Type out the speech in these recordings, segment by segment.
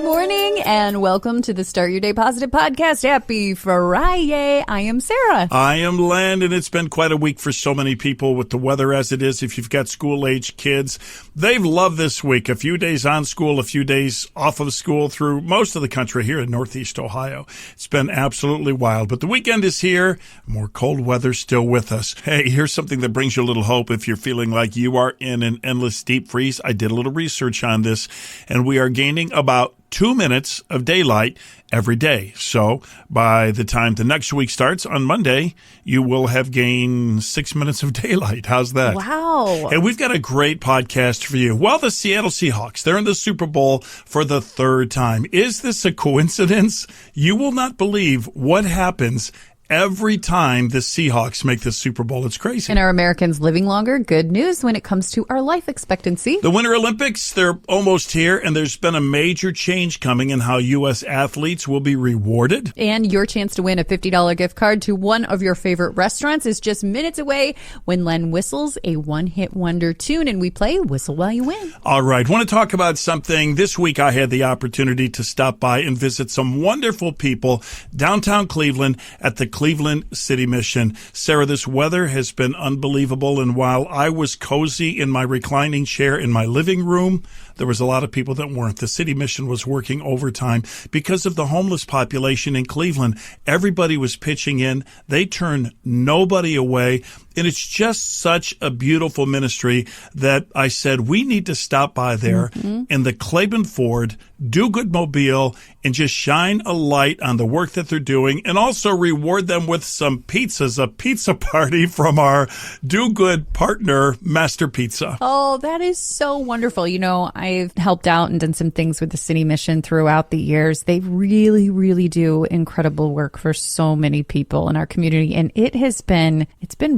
Good morning and welcome to the Start Your Day Positive podcast. Happy Friday. I am Sarah. I am Landon. It's been quite a week for so many people with the weather as it is. If you've got school-age kids, they've loved this week. A few days on school, a few days off of school through most of the country here in Northeast Ohio. It's been absolutely wild. But the weekend is here. More cold weather still with us. Hey, here's something that brings you a little hope if you're feeling like you are in an endless deep freeze. I did a little research on this, and we are gaining about 2 minutes of daylight every day. So by the time the next week starts on Monday, you will have gained 6 minutes of daylight. How's that? Wow. And we've got a great podcast for you. Well, the Seattle Seahawks, they're in the Super Bowl for the third time. Is this a coincidence? You will not believe what happens every time the Seahawks make the Super Bowl. It's crazy. And are Americans living longer? Good news when it comes to our life expectancy. The Winter Olympics, they're almost here, and there's been a major change coming in how U.S. athletes will be rewarded. And your chance to win a $50 gift card to one of your favorite restaurants is just minutes away when Len whistles a one-hit wonder tune, and we play Whistle While You Win. All right. Want to talk about something. This week I had the opportunity to stop by and visit some wonderful people downtown Cleveland at the Cleveland City Mission. Sarah, this weather has been unbelievable, and while I was cozy in my reclining chair in my living room, there was a lot of people that weren't. The City Mission was working overtime because of the homeless population in Cleveland. Everybody was pitching in. They turned nobody away. And it's just such a beautiful ministry that I said we need to stop by there in the Claiborne Ford, Do Good Mobile, and just shine a light on the work that they're doing and also reward them with some pizzas, a pizza party from our Do Good partner, Master Pizza. Oh, that is so wonderful. You know, I've helped out and done some things with the City Mission throughout the years. They really, really do incredible work for so many people in our community. And it's been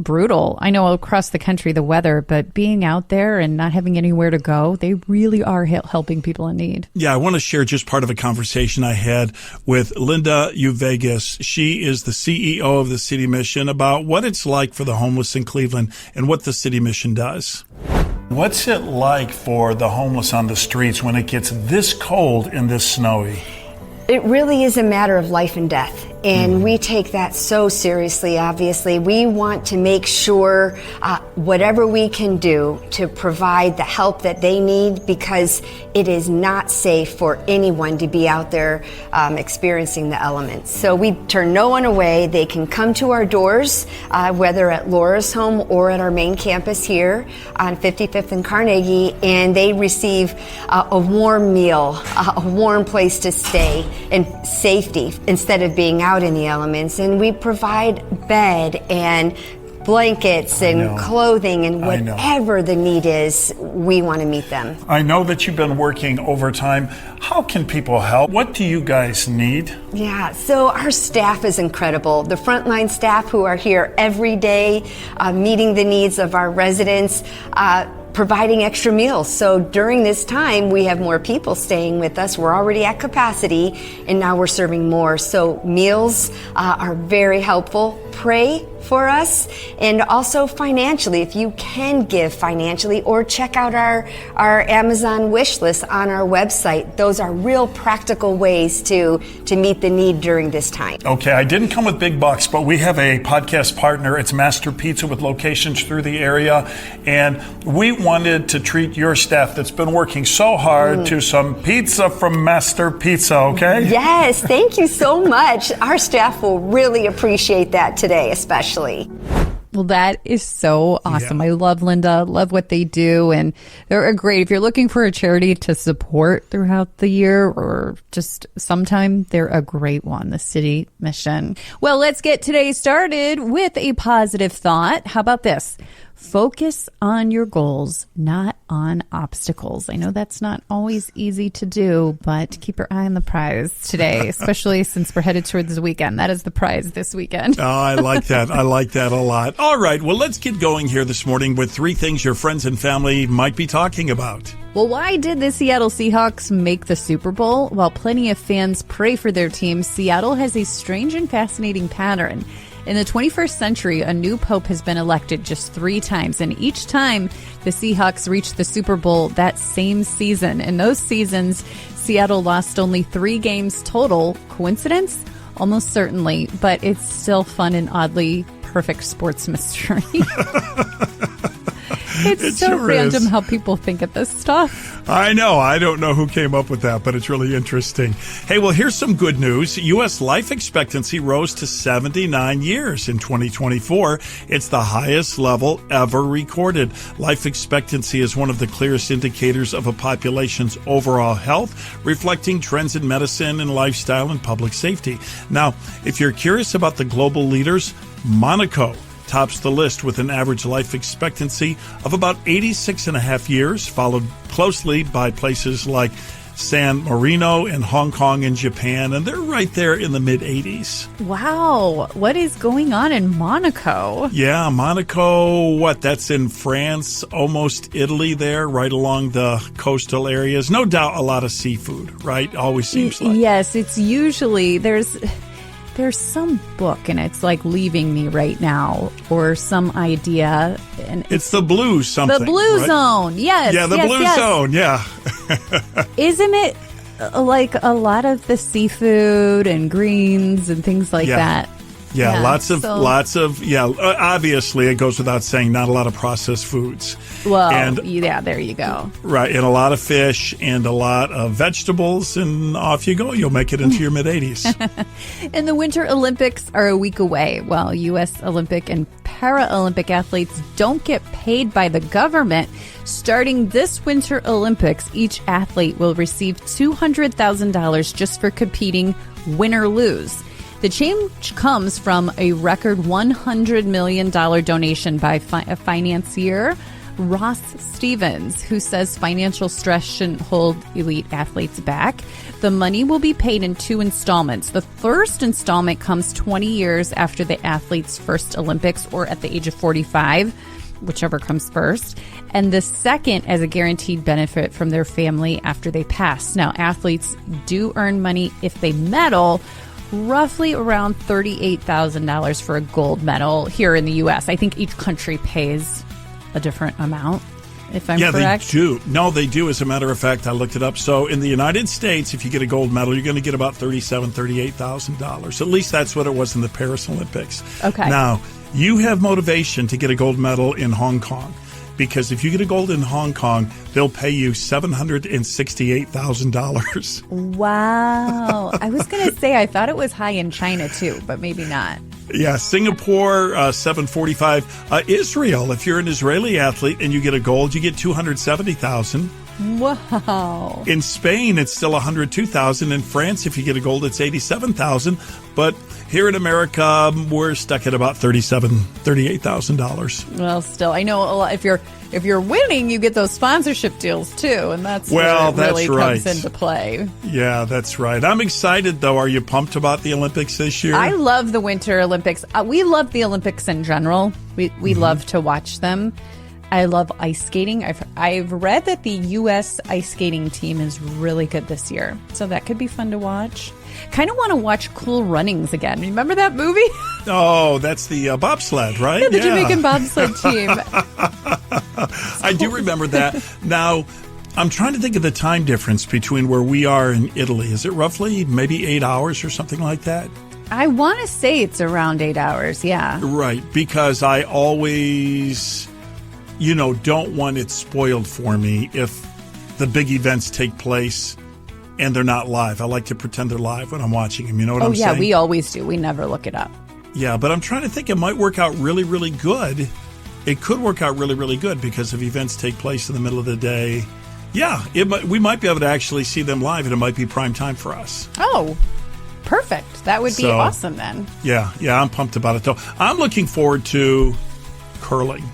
brutal. I know across the country, the weather, but being out there and not having anywhere to go, they really are helping people in need. Yeah, I want to share just part of a conversation I had with Linda Uvegas. She is the CEO of the City Mission about what it's like for the homeless in Cleveland and what the City Mission does. What's it like for the homeless on the streets when it gets this cold and this snowy? It really is a matter of life and death. And we take that so seriously, obviously. We want to make sure whatever we can do to provide the help that they need, because it is not safe for anyone to be out there experiencing the elements. So we turn no one away. They can come to our doors, whether at Laura's home or at our main campus here on 55th and Carnegie, and they receive a warm meal, a warm place to stay, and safety instead of being out in the elements. And we provide bed and blankets and clothing and whatever the need is, we want to meet them. I know that you've been working overtime. How can people help? What do you guys need? Yeah, so our staff is incredible. The frontline staff who are here every day, meeting the needs of our residents, providing extra meals. So during this time, we have more people staying with us. We're already at capacity, and now we're serving more. So meals are very helpful. Pray for us, and also financially, if you can give financially, or check out our Amazon wish list on our website. Those are real practical ways to meet the need during this time. Okay, I didn't come with big bucks, but we have a podcast partner. It's Master Pizza with locations through the area, and we wanted to treat your staff that's been working so hard to some pizza from Master Pizza, okay? Yes, thank you so much. Our staff will really appreciate that today, especially. Well, that is so awesome. Yeah. I love Linda, love what they do, and they're great. If you're looking for a charity to support throughout the year or just sometime, they're a great one, the City Mission. Well, let's get today started with a positive thought. How about this? Focus on your goals, not on obstacles. I know that's not always easy to do, but keep your eye on the prize today, especially since we're headed towards the weekend. That is the prize this weekend. Oh, I like that. I like that a lot. All right. Well, let's get going here this morning with 3 things your friends and family might be talking about. Well, why did the Seattle Seahawks make the Super Bowl? While plenty of fans pray for their team, Seattle has a strange and fascinating pattern. In the 21st century, a new pope has been elected just 3 times, and each time the Seahawks reached the Super Bowl that same season. In those seasons, Seattle lost only 3 games total. Coincidence? Almost certainly, but it's still fun and oddly perfect sports mystery. It's so sure random is. how people think of this stuff. I know. I don't know who came up with that, but it's really interesting. Hey, well, here's some good news. U.S. life expectancy rose to 79 years in 2024. It's the highest level ever recorded. Life expectancy is one of the clearest indicators of a population's overall health, reflecting trends in medicine and lifestyle and public safety. Now, if you're curious about the global leaders, Monaco tops the list with an average life expectancy of about 86 and a half years, followed closely by places like San Marino and Hong Kong and Japan, and they're right there in the mid-80s. Wow. What is going on in Monaco? Yeah, Monaco, that's in France, almost Italy there, right along the coastal areas. No doubt a lot of seafood, right? Always seems like. Yes, it's usually, there's some book and it's like leaving me right now, or some idea, and it's the blue something. The blue right? zone. Yes. Yeah, the yes, blue yes. zone. Yeah. Isn't it like a lot of the seafood and greens and things like that? Yeah, lots of, obviously it goes without saying, not a lot of processed foods. Well, and, yeah, there you go. Right, and a lot of fish and a lot of vegetables, and off you go. You'll make it into your mid-80s. And the Winter Olympics are a week away. While U.S. Olympic and Paralympic athletes don't get paid by the government, starting this Winter Olympics, each athlete will receive $200,000 just for competing, win or lose. The change comes from a record $100 million donation by a financier, Ross Stevens, who says financial stress shouldn't hold elite athletes back. The money will be paid in 2 installments. The first installment comes 20 years after the athlete's first Olympics, or at the age of 45, whichever comes first. And the second as a guaranteed benefit from their family after they pass. Now, athletes do earn money if they medal, roughly around $38,000 for a gold medal here in the U.S. I think each country pays a different amount, if I'm correct. Yeah, they do. No, they do. As a matter of fact, I looked it up. So in the United States, if you get a gold medal, you're going to get about $37,000, $38,000. At least that's what it was in the Paris Olympics. Okay. Now, you have motivation to get a gold medal in Hong Kong, because if you get a gold in Hong Kong, they'll pay you $768,000. Wow. I was going to say, I thought it was high in China too, but maybe not. Yeah, Singapore, $745,000. Israel, if you're an Israeli athlete and you get a gold, you get $270,000. Wow. In Spain, it's still $102,000. In France, if you get a gold, it's $87,000. But here in America, we're stuck at about $38,000. Well, still, I know a lot. If you're winning, you get those sponsorship deals too, and that's where it really comes into play. Yeah, that's right. I'm excited, though. Are you pumped about the Olympics this year? I love the Winter Olympics. We love the Olympics in general. We love to watch them. I love ice skating. I've read that the U.S. ice skating team is really good this year, so that could be fun to watch. Kind of want to watch Cool Runnings again. Remember that movie? Oh, that's the bobsled, right? Yeah, the Jamaican bobsled team. I do remember that. Now, I'm trying to think of the time difference between where we are in Italy. Is it roughly maybe 8 hours or something like that? I want to say it's around 8 hours, yeah. Right, because I always, don't want it spoiled for me if the big events take place and they're not live. I like to pretend they're live when I'm watching them. You know what I'm saying? Oh, yeah, we always do. We never look it up. Yeah, but I'm trying to think it might work out really, really good. It could work out really, really good because if events take place in the middle of the day, yeah, we might be able to actually see them live, and it might be prime time for us. Oh, perfect. That would be awesome then. Yeah, I'm pumped about it, though. I'm looking forward to curling.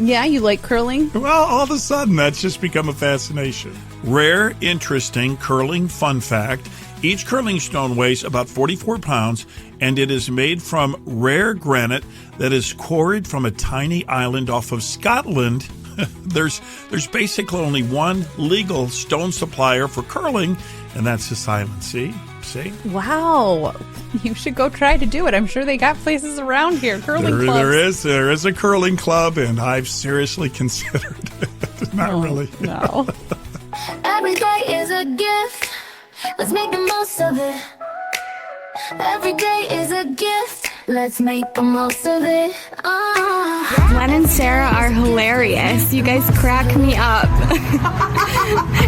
Yeah, you like curling? Well, all of a sudden, that's just become a fascination. Rare, interesting curling fun fact. Each curling stone weighs about 44 pounds, and it is made from rare granite that is quarried from a tiny island off of Scotland. There's basically only one legal stone supplier for curling, and that's this island. See? Wow. You should go try to do it. I'm sure they got places around here, curling clubs. There is a curling club, and I've seriously considered it. Not really. No. Every day is a gift. Let's make the most of it. Every day is a gift. Let's make the most of it. Glenn and Sarah are hilarious. You guys crack me up.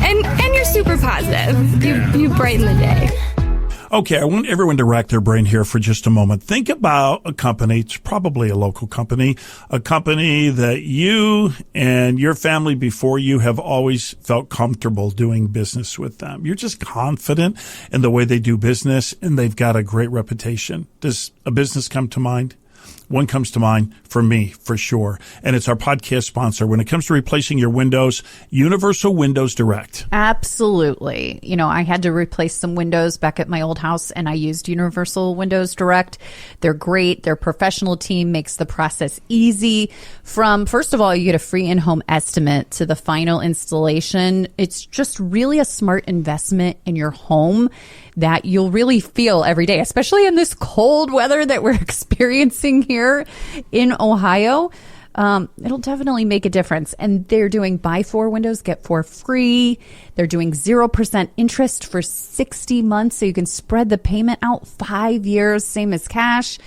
and you're super positive. You brighten the day. Okay, I want everyone to rack their brain here for just a moment. Think about a company, it's probably a local company, a company that you and your family before you have always felt comfortable doing business with them. You're just confident in the way they do business, and they've got a great reputation. Does a business come to mind? One comes to mind for me, for sure. And it's our podcast sponsor. When it comes to replacing your windows, Universal Windows Direct. Absolutely. You know, I had to replace some windows back at my old house, and I used Universal Windows Direct. They're great. Their professional team makes the process easy. From, first of all, you get a free in-home estimate to the final installation. It's just really a smart investment in your home that you'll really feel every day, especially in this cold weather that we're experiencing here in Ohio. It'll definitely make a difference. And they're doing buy 4 windows, get 4 free. They're doing 0% interest for 60 months, so you can spread the payment out 5 years, same as cash.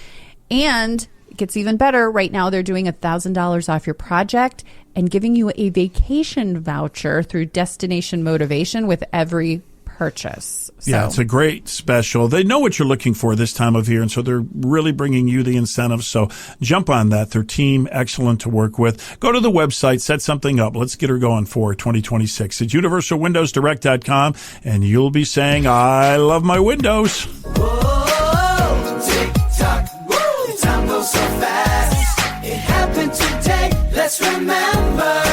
And it gets even better. Right now, they're doing $1,000 off your project and giving you a vacation voucher through Destination Motivation with every purchase. So. Yeah, it's a great special. They know what you're looking for this time of year, and so they're really bringing you the incentives. So jump on that. Their team, excellent to work with. Go to the website, set something up. Let's get her going for 2026. It's universalwindowsdirect.com, and you'll be saying, I love my windows. Whoa, tick-tock, woo, time goes so fast. It happened today, let's remember.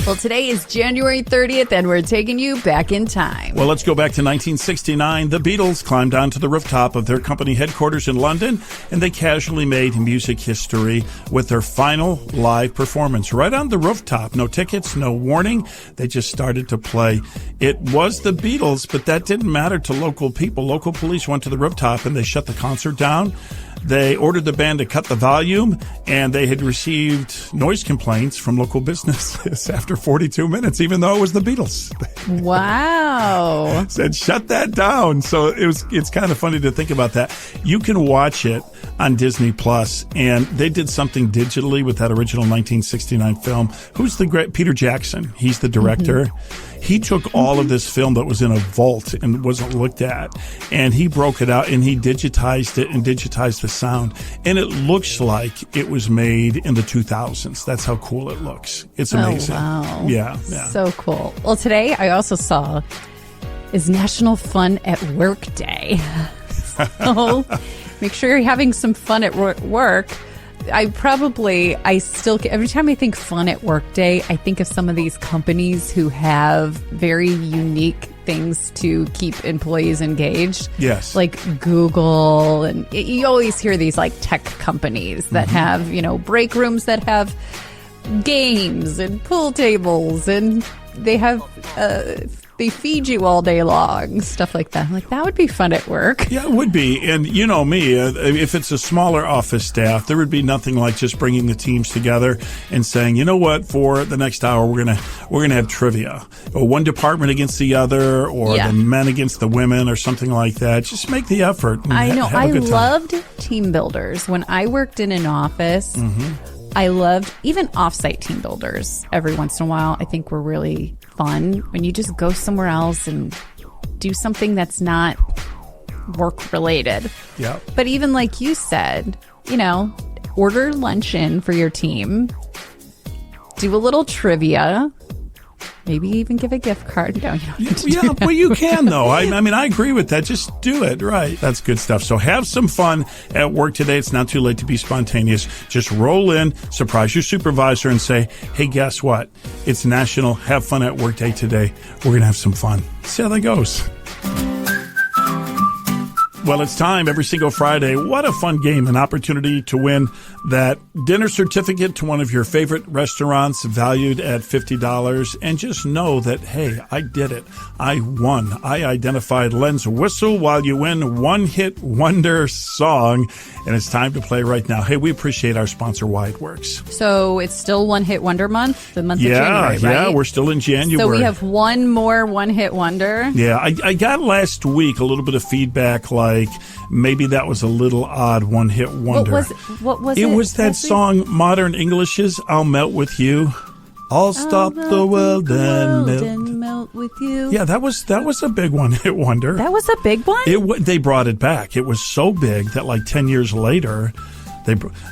Well, today is January 30th, and we're taking you back in time. Well, let's go back to 1969. The Beatles climbed onto the rooftop of their company headquarters in London, and they casually made music history with their final live performance right on the rooftop. No tickets, no warning. They just started to play. It was the Beatles, but that didn't matter to local people. Local police went to the rooftop, and they shut the concert down. They ordered the band to cut the volume, and they had received noise complaints from local businesses after 42 minutes, even though it was the Beatles. Wow. Said, shut that down. So it's kind of funny to think about that. You can watch it on Disney Plus, and they did something digitally with that original 1969 film. Who's the great Peter Jackson? He's the director. Mm-hmm. He took all of this film that was in a vault and wasn't looked at, and he broke it out and he digitized it and digitized the sound, and it looks like it was made in the 2000s. That's how cool it looks. It's amazing. Oh, wow. Yeah. So cool. Well, today I also saw is National Fun at Work Day. So make sure you're having some fun at work. Every time I think fun at work day, I think of some of these companies who have very unique things to keep employees engaged. Yes. Like Google, and you always hear these like tech companies that have, break rooms that have games and pool tables, and they have they feed you all day long, stuff like that. I'm like, that would be fun at work. Yeah, it would be. And you know me, if it's a smaller office staff, there would be nothing like just bringing the teams together and saying, you know what, for the next hour, we're gonna have trivia, or one department against the other, or the men against the women, or something like that. Just make the effort. I know. I loved team builders when I worked in an office. I loved even offsite team builders every once in a while. I think were really fun when you just go somewhere else and do something that's not work related. Yeah. But even like you said, order lunch in for your team, do a little trivia, maybe even give a gift card. No, well, you can, though. I mean, I agree with that. Just do it. Right. That's good stuff. So have some fun at work today. It's not too late to be spontaneous. Just roll in, surprise your supervisor, and say, hey, guess what? It's National Have Fun at Work Day today. We're going to have some fun. See how that goes. Well, it's time every single Friday. What a fun game. An opportunity to win that dinner certificate to one of your favorite restaurants valued at $50. And just know that, hey, I did it. I won. I identified Len's Whistle while you win One Hit Wonder song. And it's time to play right now. Hey, we appreciate our sponsor, Why It Works. So it's still One Hit Wonder month, the month of January, right? Yeah, we're still in January. So we have one more One Hit Wonder. Yeah, I got last week a little bit of feedback like maybe that was a little odd One Hit Wonder. What was it? It was that song Modern English's I'll Melt With You. I'll stop the world and melt with you. Yeah, that was a big One Hit Wonder. That was a big one? They brought it back. It was so big that like 10 years later,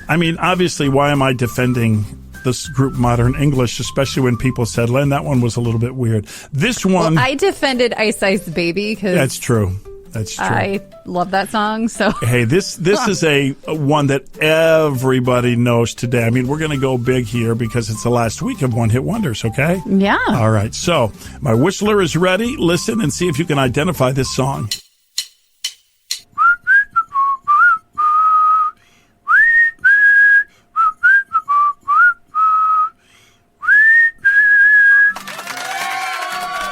obviously, why am I defending this group Modern English, especially when people said, Len, that one was a little bit weird. This one... Well, I defended Ice Ice Baby because... That's true. That's true. I love that song. So hey, this is a one that everybody knows today. I mean, we're going to go big here because it's the last week of One Hit Wonders, okay? Yeah. All right. So my whistler is ready. Listen and see if you can identify this song.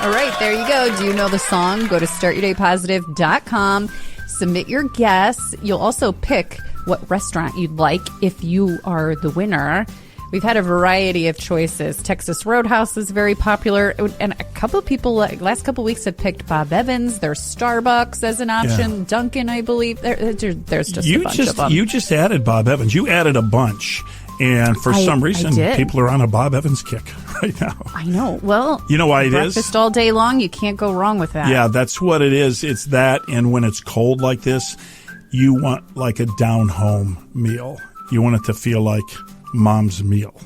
All right, there you go. Do you know the song? Go to startyourdaypositive.com. Submit your guess. You'll also pick what restaurant you'd like if you are the winner. We've had a variety of choices. Texas Roadhouse is very popular. And a couple of people, last couple of weeks, have picked Bob Evans. There's Starbucks as an option. Yeah. Dunkin', I believe. There's just a bunch of them. You just added Bob Evans. You added a bunch. And for some reason, people are on a Bob Evans kick right now. I know. Well, you know why it breakfast is? Breakfast all day long. You can't go wrong with that. Yeah, that's what it is. It's that. And when it's cold like this, you want like a down-home meal. You want it to feel like mom's meal.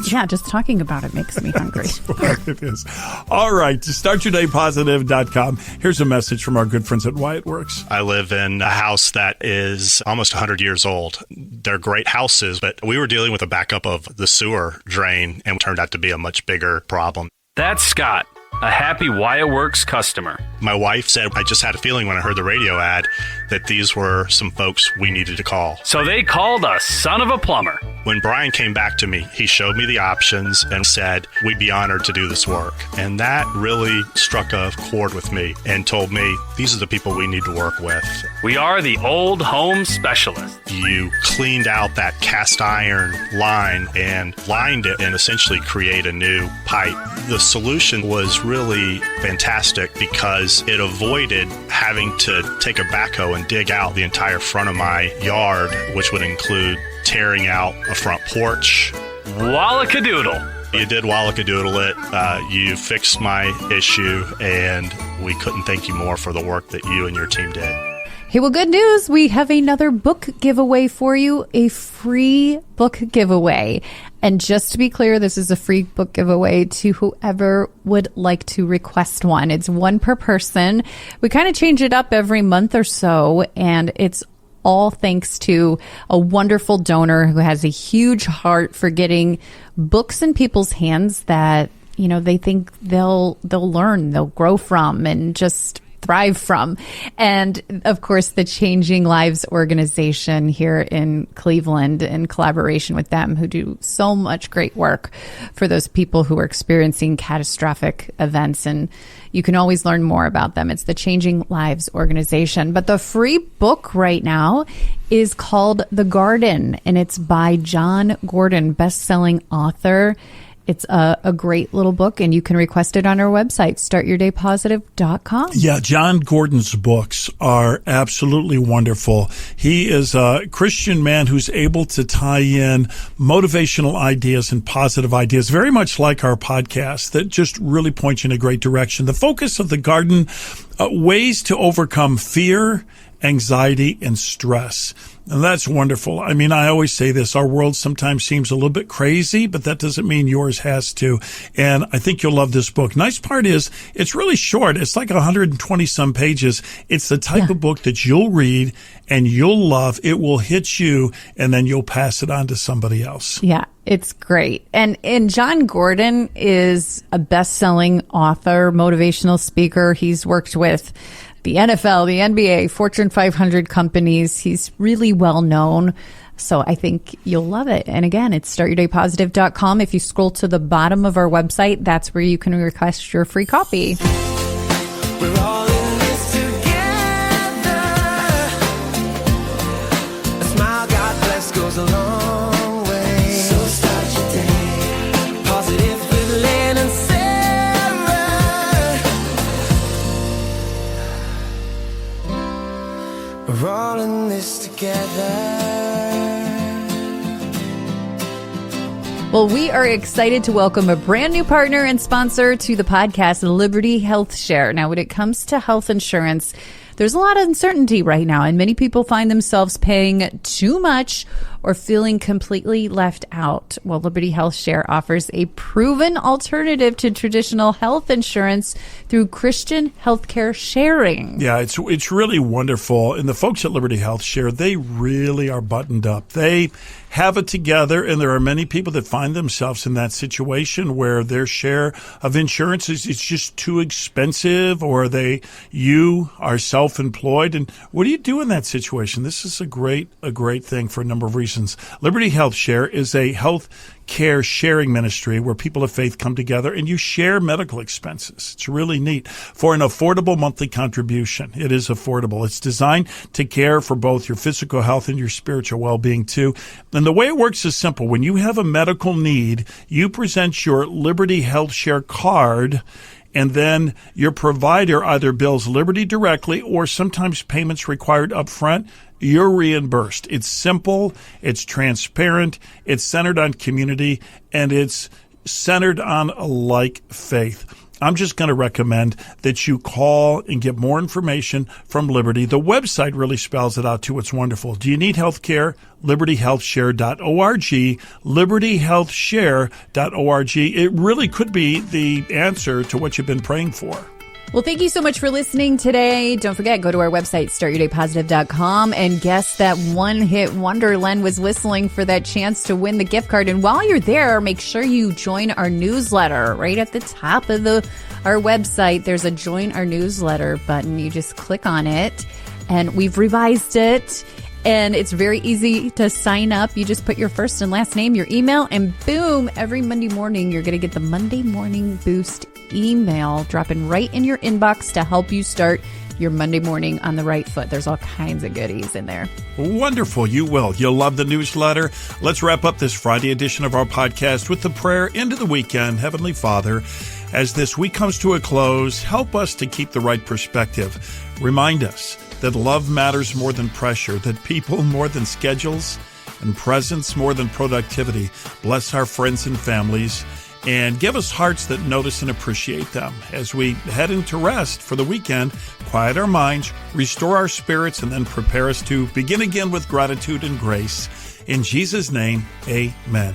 Just talking about it makes me hungry. That's what it is. All right, to startyourdaypositive.com, here's a message from our good friends at Why It Works. I live in a house that is almost 100 years old. They're great houses, but we were dealing with a backup of the sewer drain, and it turned out to be a much bigger problem. That's Scott, a happy Why It Works customer. My wife said, I just had a feeling when I heard the radio ad that these were some folks we needed to call. So they called a son of a plumber. When Brian came back to me, he showed me the options and said, we'd be honored to do this work. And that really struck a chord with me and told me, these are the people we need to work with. We are the old home specialists. You cleaned out that cast iron line and lined it and essentially create a new pipe. The solution was really fantastic because it avoided having to take a backhoe and dig out the entire front of my yard, which would include tearing out a front porch. Wallacadoodle. You did wallacadoodle it. You fixed my issue, and we couldn't thank you more for the work that you and your team did. Hey, well, good news. We have another book giveaway for you, a free book giveaway. And just to be clear, this is a free book giveaway to whoever would like to request one. It's one per person. We kind of change it up every month or so, and it's all thanks to a wonderful donor who has a huge heart for getting books in people's hands that, you know, they think they'll learn, they'll grow from, and just thrive from. And of course, the Changing Lives organization here in Cleveland, in collaboration with them, who do so much great work for those people who are experiencing catastrophic events. And you can always learn more about them. It's the Changing Lives organization. But the free book right now is called The Garden, and it's by John Gordon, best-selling author. It's a great little book, and you can request it on our website, startyourdaypositive.com. Yeah, John Gordon's books are absolutely wonderful. He is a Christian man who's able to tie in motivational ideas and positive ideas, very much like our podcast, that just really point you in a great direction. The focus of The Garden, ways to overcome fear, anxiety, and stress. And that's wonderful. I mean, I always say this, our world sometimes seems a little bit crazy, but that doesn't mean yours has to. And I think you'll love this book. Nice part is it's really short. It's like 120 some pages. It's the type of book that you'll read and you'll love. It will hit you and then you'll pass it on to somebody else. Yeah, it's great. And John Gordon is a best-selling author, motivational speaker. He's worked with the NFL, the NBA, Fortune 500 companies. He's really well known. So I think you'll love it. And again, it's startyourdaypositive.com. If you scroll to the bottom of our website, that's where you can request your free copy. We're all in this together. A smile, God bless, goes a long way. So start your day positive with Lynn and Sarah. We're all in this together. Well, we are excited to welcome a brand new partner and sponsor to the podcast, Liberty Health Share. Now, when it comes to health insurance, there's a lot of uncertainty right now, and many people find themselves paying too much or feeling completely left out. Well, Liberty Health Share offers a proven alternative to traditional health insurance through Christian healthcare sharing. Yeah, it's really wonderful. And the folks at Liberty Health Share, they really are buttoned up. They have it together, and there are many people that find themselves in that situation where their share of insurance is just too expensive, or you are self-employed. And what do you do in that situation? This is a great thing for a number of reasons. Liberty Health Share is a health care sharing ministry where people of faith come together and you share medical expenses. It's really neat for an affordable monthly contribution. It is affordable. It's designed to care for both your physical health and your spiritual well-being too. And the way it works is simple. When you have a medical need, you present your Liberty Health Share card, and then your provider either bills Liberty directly or sometimes payments required up front. You're reimbursed. It's simple, it's transparent, it's centered on community, and it's centered on a like faith. I'm just going to recommend that you call and get more information from Liberty. The website really spells it out too. It's wonderful. Do you need health care? LibertyHealthShare.org, LibertyHealthShare.org. It really could be the answer to what you've been praying for. Well, thank you so much for listening today. Don't forget, go to our website, startyourdaypositive.com, and guess that one-hit wonder Len was whistling for that chance to win the gift card. And while you're there, make sure you join our newsletter. Right at the top of our website, there's a Join Our Newsletter button. You just click on it, and we've revised it. And it's very easy to sign up. You just put your first and last name, your email, and boom, every Monday morning, you're going to get the Monday Morning Boost email dropping right in your inbox to help you start your Monday morning on the right foot. There's all kinds of goodies in there. Wonderful. You will. You'll love the newsletter. Let's wrap up this Friday edition of our podcast with the prayer into the weekend. Heavenly Father, as this week comes to a close, help us to keep the right perspective. Remind us that love matters more than pressure, that people more than schedules, and presence more than productivity. Bless our friends and families, and give us hearts that notice and appreciate them. As we head into rest for the weekend, quiet our minds, restore our spirits, and then prepare us to begin again with gratitude and grace. In Jesus' name, amen.